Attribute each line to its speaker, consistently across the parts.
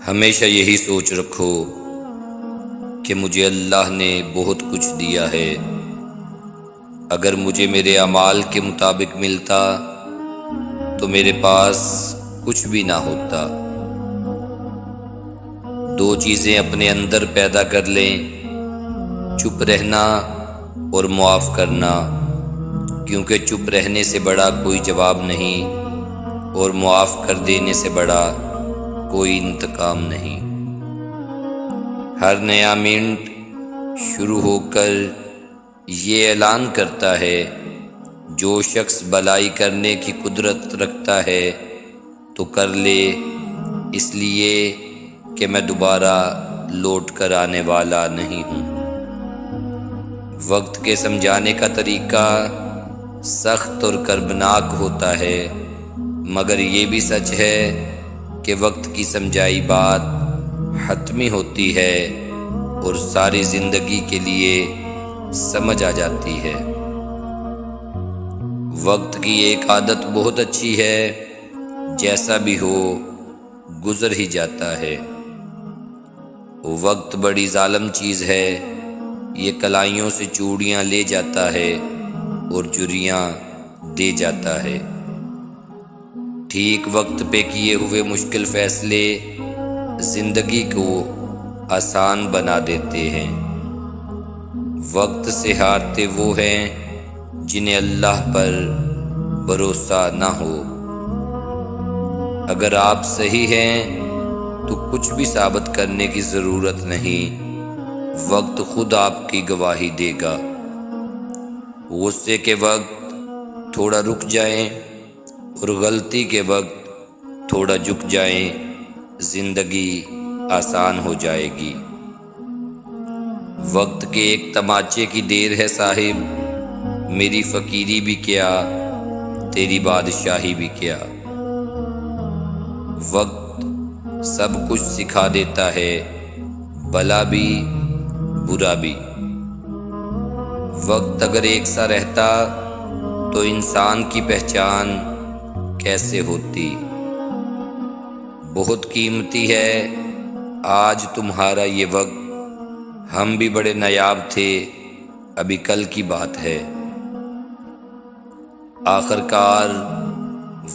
Speaker 1: ہمیشہ یہی سوچ رکھو کہ مجھے اللہ نے بہت کچھ دیا ہے۔ اگر مجھے میرے اعمال کے مطابق ملتا تو میرے پاس کچھ بھی نہ ہوتا۔ دو چیزیں اپنے اندر پیدا کر لیں، چپ رہنا اور معاف کرنا، کیونکہ چپ رہنے سے بڑا کوئی جواب نہیں اور معاف کر دینے سے بڑا کوئی انتقام نہیں۔ ہر نیا منٹ شروع ہو کر یہ اعلان کرتا ہے، جو شخص بھلائی کرنے کی قدرت رکھتا ہے تو کر لے، اس لیے کہ میں دوبارہ لوٹ کر آنے والا نہیں ہوں۔ وقت کے سمجھانے کا طریقہ سخت اور کربناک ہوتا ہے، مگر یہ بھی سچ ہے کہ وقت کی سمجھائی بات حتمی ہوتی ہے اور ساری زندگی کے لیے سمجھ آ جاتی ہے۔ وقت کی ایک عادت بہت اچھی ہے، جیسا بھی ہو گزر ہی جاتا ہے۔ وقت بڑی ظالم چیز ہے، یہ کلائیوں سے چوڑیاں لے جاتا ہے اور جریاں دے جاتا ہے۔ ٹھیک وقت پہ کیے ہوئے مشکل فیصلے زندگی کو آسان بنا دیتے ہیں۔ وقت سے ہارتے وہ ہیں جنہیں اللہ پر بھروسہ نہ ہو۔ اگر آپ صحیح ہیں تو کچھ بھی ثابت کرنے کی ضرورت نہیں، وقت خود آپ کی گواہی دے گا۔ غصے کے وقت تھوڑا رک جائیں اور غلطی کے وقت تھوڑا جھک جائیں، زندگی آسان ہو جائے گی۔ وقت کے ایک تماچے کی دیر ہے صاحب، میری فقیری بھی کیا تیری بادشاہی بھی کیا۔ وقت سب کچھ سکھا دیتا ہے، بھلا بھی برا بھی۔ وقت اگر ایک سا رہتا تو انسان کی پہچان کیسے ہوتی؟ بہت قیمتی ہے آج تمہارا یہ وقت، ہم بھی بڑے نایاب تھے، ابھی کل کی بات ہے۔ آخر کار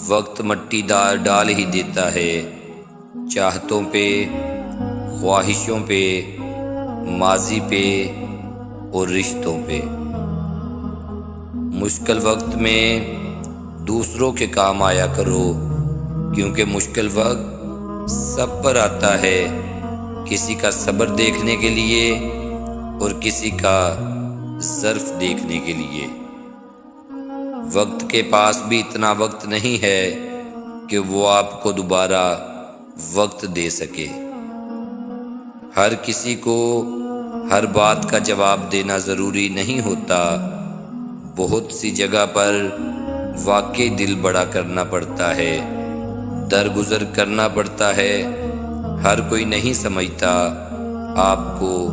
Speaker 1: وقت مٹی ڈال ہی دیتا ہے، چاہتوں پہ، خواہشوں پہ، ماضی پہ اور رشتوں پہ۔ مشکل وقت میں دوسروں کے کام آیا کرو، کیونکہ مشکل وقت سب پر آتا ہے، کسی کا صبر دیکھنے کے لیے اور کسی کا ظرف دیکھنے کے لیے۔ وقت کے پاس بھی اتنا وقت نہیں ہے کہ وہ آپ کو دوبارہ وقت دے سکے۔ ہر کسی کو ہر بات کا جواب دینا ضروری نہیں ہوتا، بہت سی جگہ پر واقعی دل بڑا کرنا پڑتا ہے، درگزر کرنا پڑتا ہے۔ ہر کوئی نہیں سمجھتا آپ کو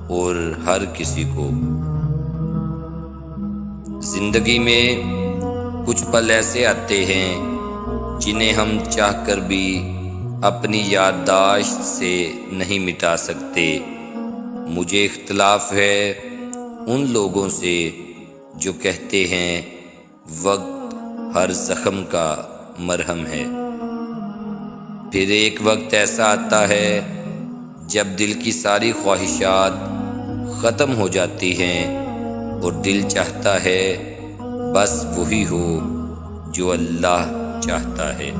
Speaker 1: اور ہر کسی کو۔ زندگی میں کچھ پل ایسے آتے ہیں جنہیں ہم چاہ کر بھی اپنی یادداشت سے نہیں مٹا سکتے۔ مجھے اختلاف ہے ان لوگوں سے جو کہتے ہیں وقت ہر زخم کا مرہم ہے۔ پھر ایک وقت ایسا آتا ہے جب دل کی ساری خواہشات ختم ہو جاتی ہیں اور دل چاہتا ہے بس وہی ہو جو اللہ چاہتا ہے۔